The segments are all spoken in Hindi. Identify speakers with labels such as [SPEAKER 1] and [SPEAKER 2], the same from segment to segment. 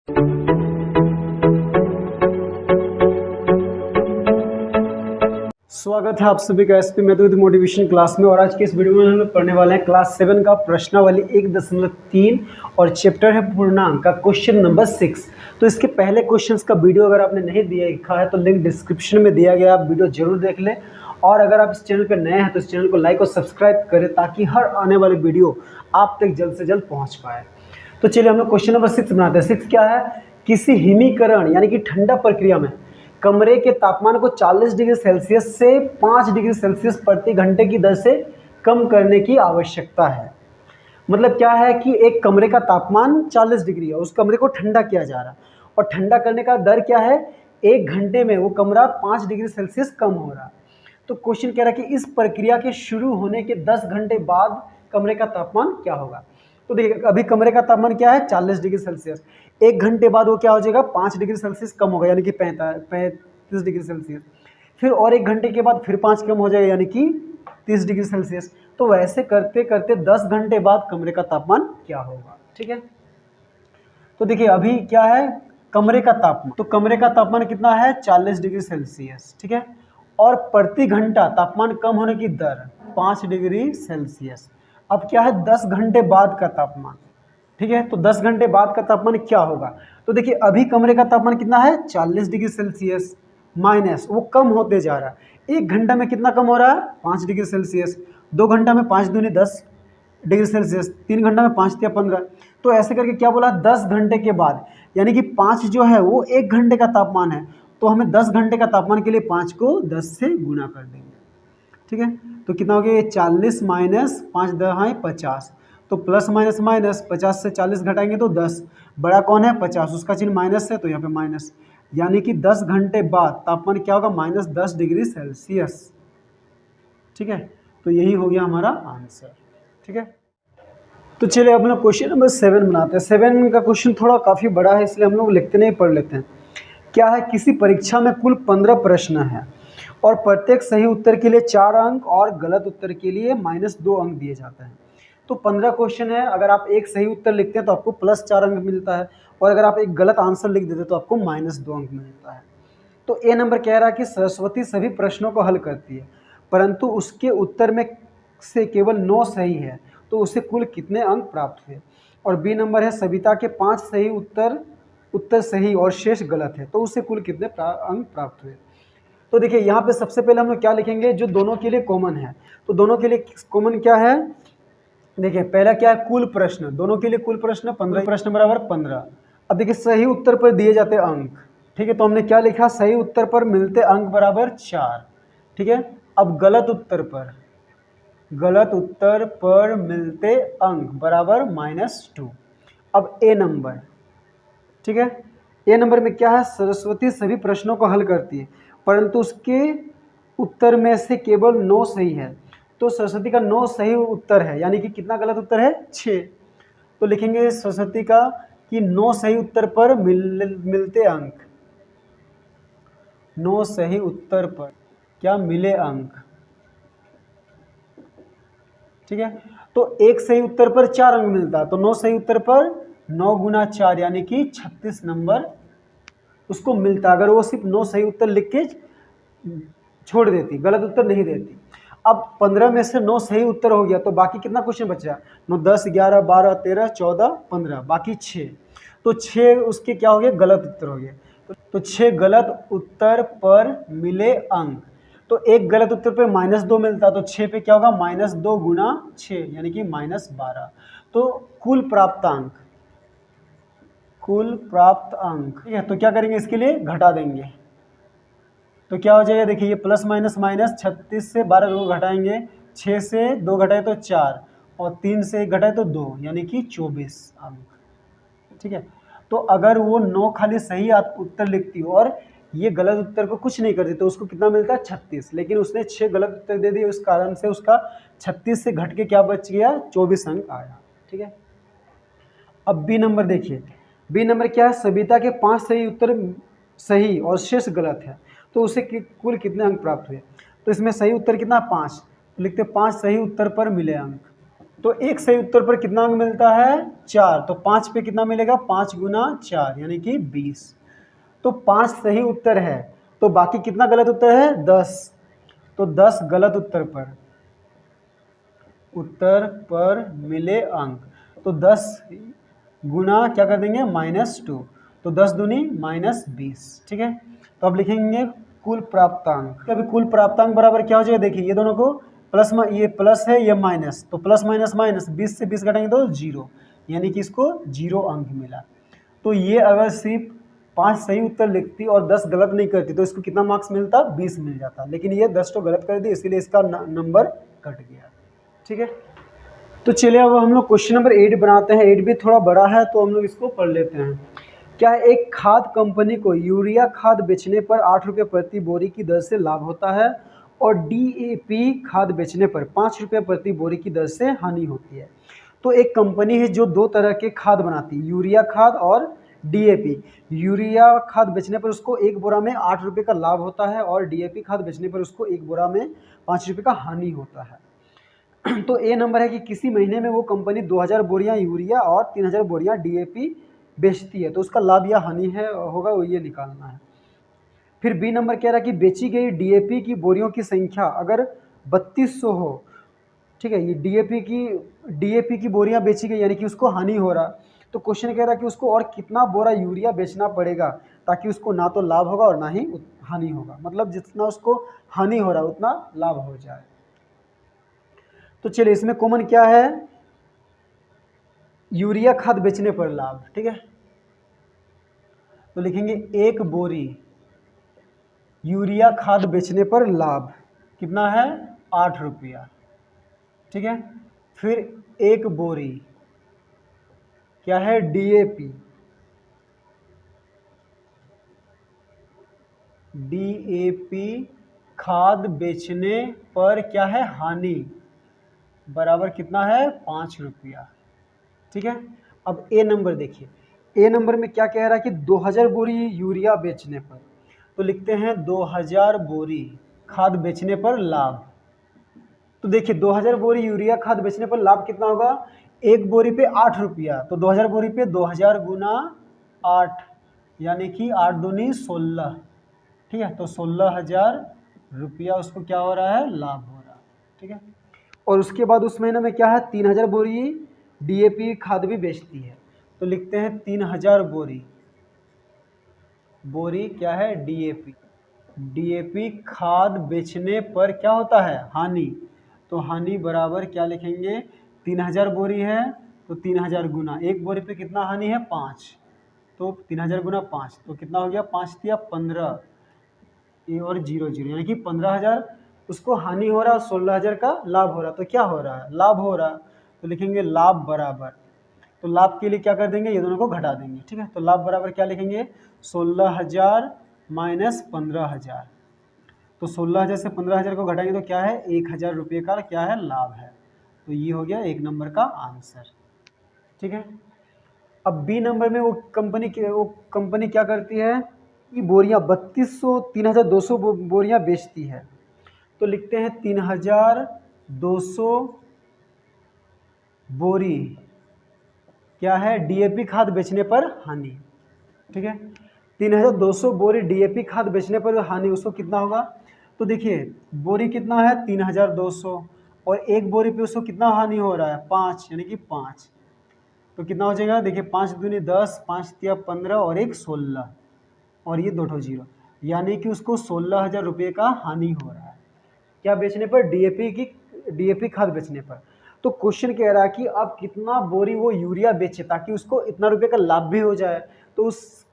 [SPEAKER 1] स्वागत है आप सभी का एसपी मेथड मोटिवेशन क्लास में। और आज के इस वीडियो में हम लोग पढ़ने वाले हैं क्लास 7 का प्रश्नावली 1.3 और चैप्टर है पूर्णांक का क्वेश्चन नंबर 6। तो इसके पहले क्वेश्चंस का वीडियो अगर आपने नहीं देखा है तो लिंक डिस्क्रिप्शन में दिया गया, आप वीडियो जरूर देख लें। और अगर आप इस चैनल पर नए हैं तो इस चैनल को लाइक और सब्सक्राइब करें ताकि हर आने वाली वीडियो आप तक जल्द से जल्द पहुँच पाए। तो चलिए हम लोग क्वेश्चन नंबर 6 बनाते हैं। 6 क्या है? किसी हिमीकरण यानी कि ठंडा प्रक्रिया में कमरे के तापमान को 40 डिग्री सेल्सियस से 5 डिग्री सेल्सियस प्रति घंटे की दर से कम करने की आवश्यकता है। मतलब क्या है कि एक कमरे का तापमान 40 डिग्री है, उस कमरे को ठंडा किया जा रहा है और ठंडा करने का दर क्या है? 1 घंटे में वो कमरा 5 डिग्री सेल्सियस कम हो रहा है। तो क्वेश्चन कह रहा है कि इस प्रक्रिया के शुरू होने के 10 घंटे बाद कमरे का तापमान क्या होगा। तो देखिए अभी कमरे का तापमान क्या है? 40 डिग्री सेल्सियस। 1 घंटे बाद वो क्या हो जाएगा? 5 डिग्री सेल्सियस कम होगा यानी कि 35 डिग्री सेल्सियस। फिर और 1 घंटे के बाद फिर 5 कम हो जाएगा यानी कि 30 डिग्री सेल्सियस। तो वैसे करते करते 10 घंटे बाद कमरे का तापमान क्या होगा। ठीक है, तो देखिए अभी क्या है कमरे का तापमान, तो कमरे का तापमान कितना है? 40 डिग्री सेल्सियस। ठीक है, और प्रति घंटा तापमान कम होने की दर 5 डिग्री सेल्सियस। अब क्या है 10 घंटे बाद का तापमान। ठीक है, तो 10 घंटे बाद का तापमान क्या होगा? तो देखिए अभी कमरे का तापमान कितना है? 40 डिग्री सेल्सियस माइनस वो कम होते जा रहा है। 1 घंटा में कितना कम हो रहा है? 5 डिग्री सेल्सियस। 2 घंटा में 5 दूनी 10 डिग्री सेल्सियस। 3 घंटा में 5 या 15। तो ऐसे करके क्या बोला? 10 घंटे के बाद, यानी कि 5 जो है वो 1 घंटे का तापमान है, तो हमें 10 घंटे का तापमान के लिए 5 को 10 से गुना कर देंगे। ठीक है, तो कितना हो गया? 40 माइनस 5 10 50। तो प्लस माइनस माइनस 50 से 40 घटाएंगे तो 10। बड़ा कौन है? 50, उसका चिन्ह माइनस है तो यहाँ पे माइनस, यानी कि 10 घंटे बाद तापमान क्या होगा? -10 डिग्री सेल्सियस। ठीक है, तो यही हो गया हमारा आंसर। ठीक है, तो चलिए अब हम लोग क्वेश्चन नंबर 7 बनाते हैं। 7 का क्वेश्चन थोड़ा काफ़ी बड़ा है इसलिए हम लोग लिखते नहीं, पढ़ लेते हैं। क्या है? किसी परीक्षा में कुल 15 प्रश्न है और प्रत्येक सही उत्तर के लिए 4 अंक और गलत उत्तर के लिए -2 अंक दिए जाते हैं। तो 15 क्वेश्चन है, अगर आप एक सही उत्तर लिखते हैं तो आपको +4 अंक मिलता है और अगर आप एक गलत आंसर लिख देते हैं तो आपको -2 अंक मिलता है। तो ए नंबर कह रहा है कि सरस्वती सभी प्रश्नों को हल करती है परंतु उसके उत्तर में से केवल 9 सही है, तो उसे कुल कितने अंक प्राप्त हुए। और बी नंबर है सविता के 5 सही उत्तर सही और शेष गलत है, तो उसे कुल कितने अंक प्राप्त हुए। तो देखिए यहाँ पे सबसे पहले हम लोग क्या लिखेंगे? जो दोनों के लिए कॉमन है, तो दोनों के लिए कॉमन क्या है? देखिए पहला क्या है? कुल प्रश्न, दोनों के लिए कुल प्रश्न 15 प्रश्न बराबर 15। अब देखिए सही उत्तर पर दिए जाते अंक। ठीक है, तो हमने क्या लिखा? सही उत्तर पर मिलते अंक बराबर 4। ठीक है, अब गलत उत्तर पर मिलते अंक बराबर -2। अब ए नंबर, ठीक है, ए नंबर में क्या है? सरस्वती सभी प्रश्नों को हल करती है परंतु उसके उत्तर में से केवल 9 सही है, तो सरस्वती का 9 सही उत्तर है, यानी कि कितना गलत उत्तर है? 6। तो लिखेंगे सरस्वती का कि 9 सही उत्तर पर मिलते अंक, 9 सही उत्तर पर क्या मिले अंक। ठीक है, तो एक सही उत्तर पर 4 अंक मिलता है, तो 9 सही उत्तर पर 9 गुना 4 यानी कि 36 नंबर उसको मिलता। अगर वो सिर्फ 9 सही उत्तर लिख के छोड़ देती, गलत उत्तर नहीं देती। अब 15 में से 9 सही उत्तर हो गया तो बाकी कितना क्वेश्चन बचा? 9 10 11 12 13 14 15, बाकी 6। तो 6 उसके क्या हो गए? गलत उत्तर हो गए। तो 6 गलत उत्तर पर मिले अंक, तो एक गलत उत्तर पे -2 मिलता, तो 6 पे क्या होगा? -2 गुना 6 यानी कि -12। तो कुल प्राप्त अंक, ठीक है, तो क्या करेंगे? इसके लिए घटा देंगे, तो क्या हो जाएगा? देखिए ये प्लस माइनस माइनस 36 से 12 को घटाएंगे, 6 से 2 घटाए तो 4 और 3 से 1 घटाए तो 2 यानी कि 24 अंक। ठीक है, तो अगर वो 9 खाली सही उत्तर लिखती हो और ये गलत उत्तर को कुछ नहीं करती तो उसको कितना मिलता है? 36। लेकिन उसने 6 गलत उत्तर दे दिए, उस कारण से उसका 36 से घट के क्या बच गया? 24 अंक आया। ठीक है, अब बी नंबर देखिए, बी नंबर क्या है? सविता के 5 सही उत्तर सही और शेष गलत है, तो उसे कुल कितने अंक प्राप्त हुए। तो इसमें सही उत्तर कितना? 5, तो लिखते 5 सही उत्तर पर मिले अंक। तो एक सही उत्तर पर कितना अंक मिलता है 4, तो 5 पे कितना मिलेगा 5 गुना 4 यानी कि 20। तो 5 सही उत्तर है, तो बाकी कितना गलत उत्तर है 10, तो 10 गलत उत्तर पर मिले अंक। तो 10 गुना क्या कर देंगे -2, तो 10 दूनी -20, ठीक है। तो अब लिखेंगे कुल प्राप्तांक। अभी कुल प्राप्तांक बराबर क्या हो जाएगा, देखिए ये दोनों को प्लस, ये प्लस है ये माइनस, तो प्लस माइनस माइनस 20 से 20 घटाएंगे तो 0, यानी कि इसको 0 अंक मिला। तो ये अगर सिर्फ 5 सही उत्तर लिखती और 10 गलत नहीं करती तो इसको कितना मार्क्स मिलता 20 मिल जाता, लेकिन ये 10 तो गलत कर दी इसीलिए इसका नंबर कट गया, ठीक है। तो चलिए अब हम लोग क्वेश्चन नंबर 8 बनाते हैं। 8 भी थोड़ा बड़ा है तो हम लोग इसको पढ़ लेते हैं। क्या एक खाद कंपनी को यूरिया खाद बेचने पर 8 रुपये प्रति बोरी की दर से लाभ होता है और डीएपी खाद बेचने पर 5 रुपये प्रति बोरी की दर से हानि होती है। तो एक कंपनी है जो 2 तरह के खाद बनाती है, यूरिया खाद और डीएपी। यूरिया खाद बेचने पर उसको 1 बोरा में 8 रुपये का लाभ होता है और डीएपी खाद बेचने पर उसको 1 बोरा में 5 रुपये का हानि होता है। तो ए नंबर है कि किसी महीने में वो कंपनी 2000 बोरियां यूरिया और 3000 बोरियां डीएपी बेचती है, तो उसका लाभ या हानि है होगा वो ये निकालना है। फिर बी नंबर कह रहा है कि बेची गई डीएपी की बोरियों की संख्या अगर 3200 हो, ठीक है, ये डीएपी की बोरियां बेची गई यानी कि उसको हानि हो रहा, तो क्वेश्चन कह रहा है कि उसको और कितना बोरा यूरिया बेचना पड़ेगा ताकि उसको ना तो लाभ होगा और ना ही हानि होगा, मतलब जितना उसको हानि हो रहा है उतना लाभ हो जाए। तो चलिए इसमें कॉमन क्या है, यूरिया खाद बेचने पर लाभ, ठीक है। तो लिखेंगे 1 बोरी यूरिया खाद बेचने पर लाभ कितना है 8 रुपया, ठीक है। फिर 1 बोरी क्या है डीएपी खाद बेचने पर क्या है हानि बराबर कितना है 5 रुपया, ठीक है। अब ए नंबर देखिए, ए नंबर में क्या कह रहा है कि 2000 बोरी यूरिया बेचने पर, तो लिखते हैं 2000 बोरी खाद बेचने पर लाभ। तो देखिए 2000 बोरी यूरिया खाद बेचने पर लाभ कितना होगा, 1 बोरी पे 8 रुपया, तो 2000 बोरी पे 2000 गुना 8 यानी कि 8 दूनी 16, ठीक है। तो 16,000 रुपया उसको क्या हो रहा है लाभ हो रहा है, ठीक है। और उसके बाद उस महीने में क्या है 3000 बोरी डीएपी खाद भी बेचती है, तो लिखते हैं 3000 बोरी क्या है डीएपी खाद बेचने पर क्या होता है हानि, तो हानि बराबर क्या लिखेंगे 3000 बोरी है तो 3000 गुना 1 बोरी पे कितना हानि है 5, तो 3000 गुना 5 तो कितना हो गया 5 दिया 15, ये और 0 0 यानी कि 15,000 उसको हानि हो रहा है, 16,000 का लाभ हो रहा है, तो क्या हो रहा है लाभ हो रहा है, तो लिखेंगे लाभ बराबर, तो लाभ के लिए क्या कर देंगे ये दोनों को घटा देंगे, ठीक है। तो लाभ बराबर क्या लिखेंगे 16,000 माइनस 15,000, तो 16,000 से 15,000 को घटाएंगे तो क्या है 1,000 रुपये का क्या है लाभ है, तो ये हो गया 1 नंबर का आंसर, ठीक है। अब बी नंबर में वो कंपनी क्या करती है कि बोरियां 3200 बोरियां बेचती है, तो लिखते हैं 3200 बोरी क्या है डीएपी खाद बेचने पर हानि, ठीक है। 3200 बोरी डीएपी खाद बेचने पर हानि उसको कितना होगा, तो देखिए बोरी कितना है 3200 और 1 बोरी पे उसको कितना हानि हो रहा है 5 यानी कि 5, तो कितना हो जाएगा देखिए 5 दूनी 10, 5 तिया 15 और 1 16 और ये 2 0, यानी कि उसको 16,000 रुपये का हानि हो रहा है क्या बेचने पर डीएपी खाद बेचने पर। तो क्वेश्चन कह रहा है कि अब कितना बोरी वो यूरिया बेचे ताकि उसको इतना रुपये का लाभ भी हो जाए, तो उस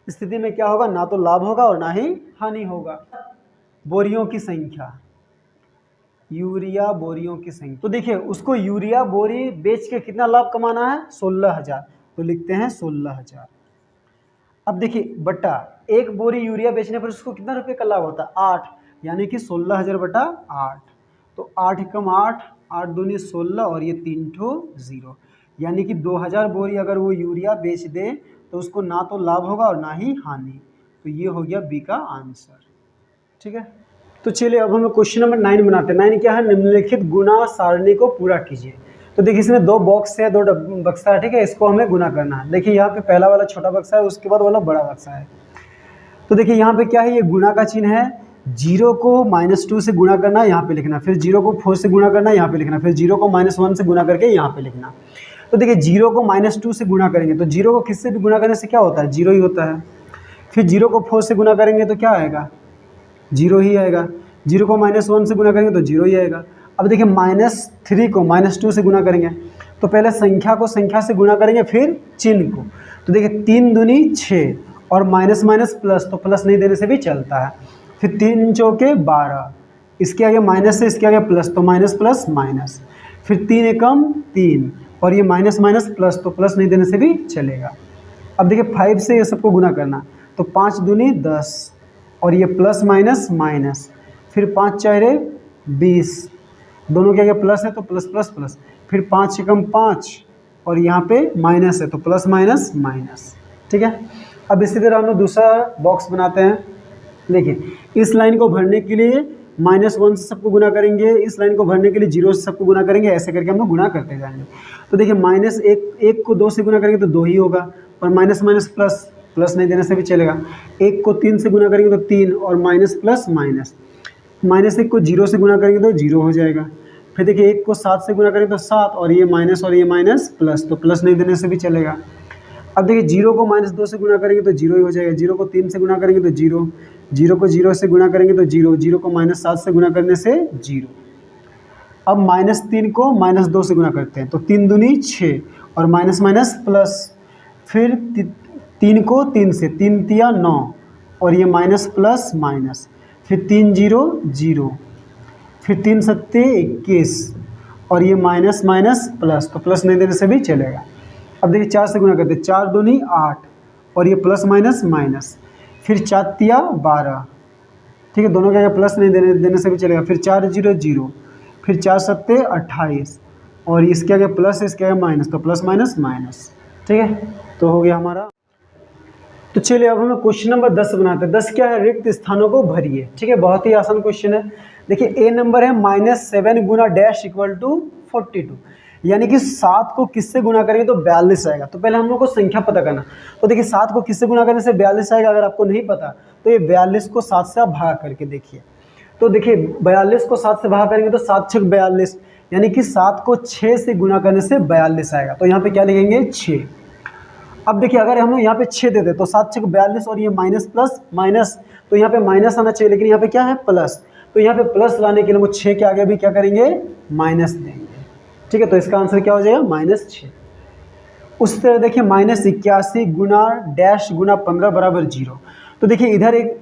[SPEAKER 1] स्थिति में क्या होगा ना तो लाभ होगा और ना ही हानि होगा। बोरियों की संख्या, यूरिया बोरियों की संख्या, तो देखिए उसको यूरिया बोरी बेच के कितना लाभ कमाना है 16,000, तो लिखते हैं 16,000। अब देखिए बटा 1 बोरी यूरिया बेचने पर उसको कितना रुपये का लाभ होता है 8, यानी कि 16,000 बटा 8, तो 8 एकम 8, 8 दूनी 16 और ये 3 0, यानी कि 2000 बोरी अगर वो यूरिया बेच दे तो उसको ना तो लाभ होगा और ना ही हानि, तो ये हो गया बी का आंसर, ठीक है। तो चलिए अब हम क्वेश्चन नंबर 9 बनाते हैं। 9 क्या है, निम्नलिखित गुणा सारणी को पूरा कीजिए। तो देखिए इसमें 2 बॉक्स है, 2 बक्सा है, ठीक है, इसको हमें गुना करना है। देखिए यहाँ पे पहला वाला छोटा बक्सा है, उसके बाद वाला बड़ा बक्सा है। तो देखिए यहाँ पे क्या है, ये गुना का चिन्ह है। 0 को -2 से गुना करना, यहाँ पे लिखना, फिर 0 को 4 से गुना करना, यहाँ पे लिखना, फिर 0 को -1 से गुना करके यहाँ पे लिखना। तो देखिए 0 को -2 से गुना करेंगे तो 0 को किससे भी गुना करने से क्या होता है, 0 ही होता है। फिर 0 को 4 से गुना करेंगे तो क्या आएगा, 0 ही आएगा। 0 को -1 से गुना करेंगे तो 0 ही आएगा। अब देखिए -3 को -2 से गुना करेंगे तो पहले संख्या को संख्या से गुना करेंगे, फिर चिन्ह को। तो देखिए 3 दूनी 6 और माइनस माइनस प्लस, तो प्लस नहीं देने से भी चलता है। फिर 3 चौके 12, इसके आगे माइनस है, इसके आगे प्लस, तो माइनस प्लस माइनस। फिर 3 एकम 3 और ये माइनस माइनस प्लस, तो प्लस नहीं देने से भी चलेगा। अब देखिए 5 से ये सबको गुना करना, तो 5 दूनी 10 और ये प्लस माइनस माइनस। फिर 5 चारे 20, दोनों के आगे प्लस है तो प्लस प्लस प्लस। फिर 5 एकम 5 और यहाँ पे माइनस है तो प्लस माइनस माइनस, ठीक है। अब इसी तरह हम लोग दूसरा बॉक्स बनाते हैं। देखिए इस लाइन को भरने के लिए -1 से सबको गुना करेंगे, इस लाइन को भरने के लिए 0 से सबको गुना करेंगे, ऐसे करके हम लोग गुना करते जाएंगे। तो देखिए -1 को 2 से गुना करेंगे तो 2 ही होगा, और माइनस माइनस प्लस, प्लस नहीं देने से भी चलेगा। 1 को 3 से गुना करेंगे तो 3 और माइनस प्लस माइनस। -1 को 0 से गुना करेंगे तो 0 हो जाएगा। फिर देखिए 1 को 7 से गुना करेंगे तो 7 और ये माइनस प्लस, तो प्लस नहीं देने से भी चलेगा। अब देखिए 0 को -2 से गुना करेंगे तो 0 ही हो जाएगा। 0 को 3 से गुना करेंगे तो 0, 0 को 0 से गुना करेंगे तो 0, 0 को -7 से गुना करने से 0। अब -3 को -2 से गुना करते हैं तो 3 दूनी 6 और माइनस माइनस प्लस। फिर 3 को 3 से, 3 तिया 9 और ये माइनस प्लस माइनस। फिर 3 0 0, फिर 3 सत्ते 21 और ये माइनस माइनस प्लस, तो प्लस नहीं देने से भी चलेगा। अब देखिए 4 से गुना करते हैं, 4 दूनी 8 और ये प्लस माइनस माइनस। फिर 4 तिया 12, ठीक है, दोनों के आगे प्लस नहीं देने से भी चलेगा। फिर 4 0 0, फिर 4 सत्ते 28 और इसके आगे प्लस, इसके आगे माइनस, तो प्लस माइनस माइनस, ठीक है। तो हो गया हमारा। तो चलिए अब हम लोग क्वेश्चन नंबर 10 बनाते हैं। 10 क्या है, रिक्त स्थानों को भरिए, ठीक है, बहुत ही आसान क्वेश्चन है। देखिए ए नंबर है -7 गुना डैश इक्वल टू 42, यानी कि 7 को किससे गुना करेंगे तो 42 आएगा। तो पहले हम लोग को संख्या पता करना। तो देखिए 7 को किससे गुना करने से 42 आएगा, अगर आपको नहीं पता तो ये 42 को 7 से आप भाग करके देखिए। तो देखिए 42 को 7 से भाग करेंगे तो 7 6 42, यानी कि 7 को 6 से गुना करने से 42 आएगा। तो यहाँ पे क्या लिखेंगे 6। अब देखिए अगर हम लोग यहाँ पे 6 देते तो 7 6 42 और ये माइनस प्लस माइनस, तो यहाँ पे माइनस आना चाहिए, लेकिन यहाँ पे क्या है प्लस। तो यहाँ पे प्लस लाने के लिए वो 6 के आगे भी क्या करेंगे, माइनस देंगे, ठीक है। तो इसका आंसर क्या हो जाएगा -6। उसी तरह देखिए -81 गुना डैश गुना 15 बराबर 0। तो देखिए इधर एक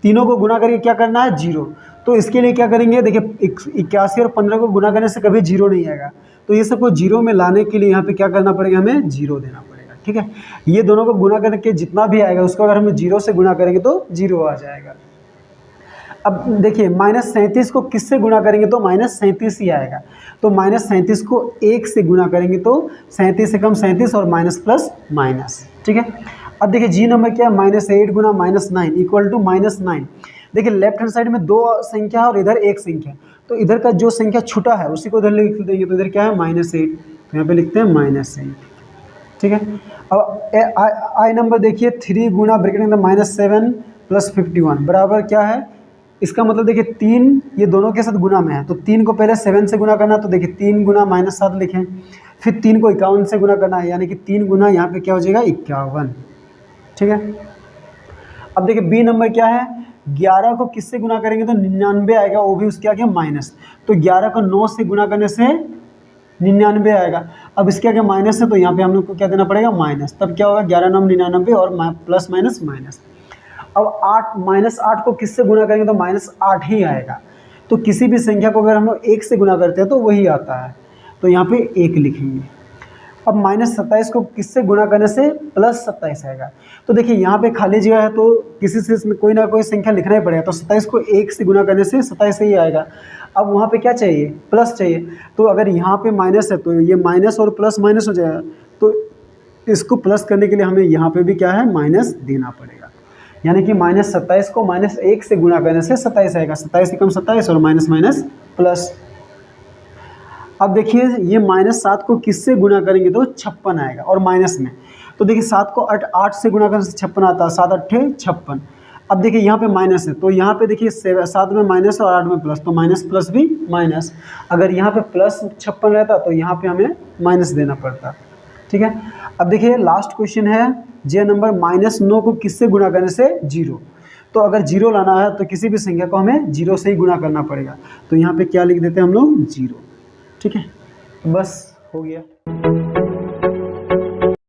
[SPEAKER 1] तीनों को गुना करके क्या करना है 0, तो इसके लिए क्या करेंगे, देखिए 81 और 15 को गुना करने से कभी 0 नहीं आएगा। तो ये सबको 0 में लाने के लिए यहाँ पे क्या करना पड़ेगा, हमें 0 देना पड़ेगा, ठीक है। ये दोनों को गुना करके जितना भी आएगा उसको अगर हम 0 से गुना करेंगे तो 0 आ जाएगा। अब देखिए -37 को किससे गुना करेंगे तो -37 ही आएगा। तो -37 को 1 से गुना करेंगे तो 37 से कम 37 और माइनस प्लस माइनस, ठीक है। अब देखिए जी नंबर क्या है, -8 गुना -9 इक्वल टू -9। देखिए लेफ्ट हैंड साइड में 2 संख्या है और इधर 1 संख्या, तो इधर का जो संख्या छोटा है उसी को इधर लिख देंगे। तो इधर क्या है -8, तो यहाँ पे लिखते हैं -8, ठीक है। अब आई नंबर देखिए 3 गुना ब्रैकेट में -7 प्लस 51 बराबर क्या है, इसका मतलब देखिए 3 ये दोनों के साथ गुना में है, तो 3 को पहले 7 से गुना करना, तो देखिए 3 गुना -7 लिखें। फिर 3 को 51 से गुना करना है, यानी कि 3 गुना यहाँ पे क्या हो जाएगा 51, ठीक है। अब देखिए बी नंबर क्या है, 11 को किससे गुना करेंगे तो 99 आएगा, वो भी उसके आगे माइनस। तो 11 को 9 से गुना करने से 99 आएगा। अब इसके आगे माइनस है तो यहाँ पे हम लोग को क्या देना पड़ेगा माइनस, तब क्या होगा 11 9 99 और प्लस माइनस माइनस। अब 8 को किससे गुना करेंगे तो -8 ही आएगा। तो किसी भी संख्या को अगर हम लोग 1 से गुना करते हैं तो वही आता है, तो यहाँ पे 1 लिखेंगे। अब -27 को किससे गुना करने से +27 आएगा। तो देखिए यहाँ पे खाली जगह है तो किसी से इसमें कोई ना कोई संख्या लिखना ही पड़ेगा। तो 27 को 1 से गुना करने से 27 ही आएगा। अब वहाँ पे क्या चाहिए, प्लस चाहिए। तो अगर यहाँ पे माइनस है तो ये माइनस और प्लस माइनस हो जाएगा, तो इसको प्लस करने के लिए हमें यहाँ पे भी क्या है माइनस देना पड़ेगा, यानी कि -27 को -1 से गुना करने से 27 आएगा। 27 से कम 27 और माइनस माइनस प्लस। अब देखिए ये -7 को किससे गुना करेंगे तो 56 आएगा और माइनस में। तो देखिए 7 को 8 से गुना करने से 56 आता है, 7 8 56। अब देखिए यहाँ पे माइनस है तो यहाँ पे देखिए 7 में माइनस और 8 में प्लस, तो माइनस प्लस भी माइनस। अगर यहाँ पे प्लस 56 रहता तो यहाँ पे हमें माइनस देना पड़ता। ठीक है, अब देखिए लास्ट क्वेश्चन है जे नंबर -9 को किससे गुना करने से 0। तो अगर 0 लाना है तो किसी भी संख्या को हमें 0 से ही गुना करना पड़ेगा। तो यहाँ पे क्या लिख देते हैं हम लोग 0। ठीक है, तो बस हो गया।